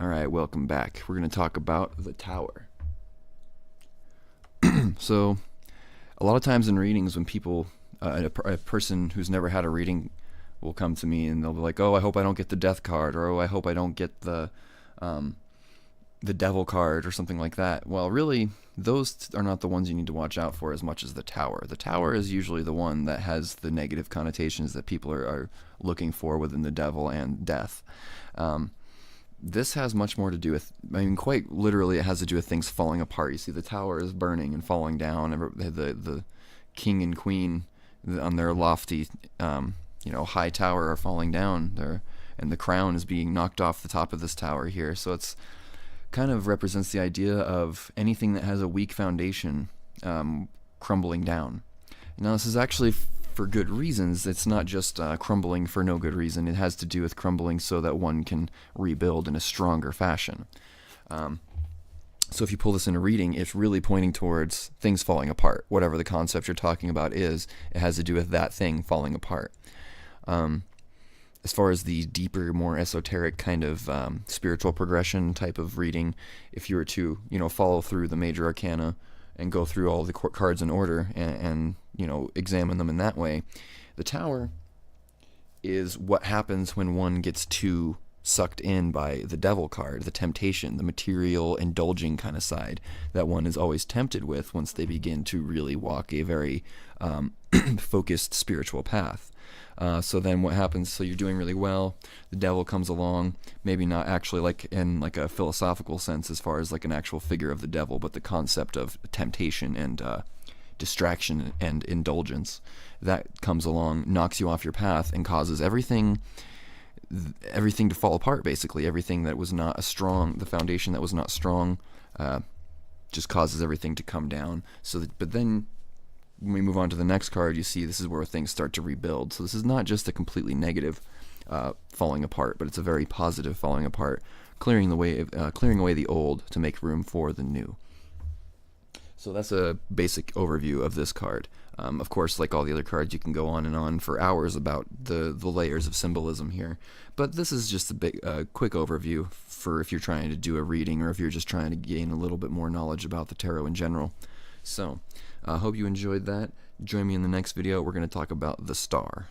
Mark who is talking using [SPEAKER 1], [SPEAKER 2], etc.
[SPEAKER 1] Alright, welcome back. We're going to talk about the tower. So, a lot of times in readings, when people, a person who's never had a reading will come to me and they'll be like, oh, I hope I don't get the death card, or oh, I hope I don't get um, the devil card, or something like that. Well, really, those are not the ones you need to watch out for as much as the tower. The tower is usually the one that has the negative connotations that people are looking for within the devil and death. This has much more to do with, I mean, quite literally, it has to do with things falling apart. You see, the tower is burning and falling down. The king and queen on their lofty, high tower are falling down. And the crown is being knocked off the top of this tower here. So it's kind of represents the idea of anything that has a weak foundation crumbling down. Now, this is actually for good reasons. It's not just crumbling for no good reason. It has to do with crumbling so that one can rebuild in a stronger fashion. So if you pull this in a reading, it's really pointing towards things falling apart. Whatever the concept you're talking about is, it has to do with that thing falling apart. As far as the deeper, more esoteric kind of spiritual progression type of reading, if you were to, follow through the major arcana and go through all the cards in order and examine them in that way, the tower is what happens when one gets too sucked in by the devil card, the temptation, the material indulging kind of side that one is always tempted with once they begin to really walk a very focused spiritual path. So then what happens, so you're doing really well, the devil comes along, maybe not actually like in like a philosophical sense as far as like an actual figure of the devil, but the concept of temptation and distraction and indulgence that comes along, knocks you off your path and causes everything to fall apart. Basically everything that was not the foundation that was not strong, just causes everything to come down. But then when we move on to the next card, you see this is where things start to rebuild. So this is not just a completely negative falling apart, but it's a very positive falling apart, clearing away the old to make room for the new. So that's a basic overview of this card. Of course, like all the other cards, you can go on and on for hours about the layers of symbolism here. But this is just a quick overview for if you're trying to do a reading or if you're just trying to gain a little bit more knowledge about the tarot in general. So, I hope you enjoyed that. Join me in the next video. We're going to talk about the star.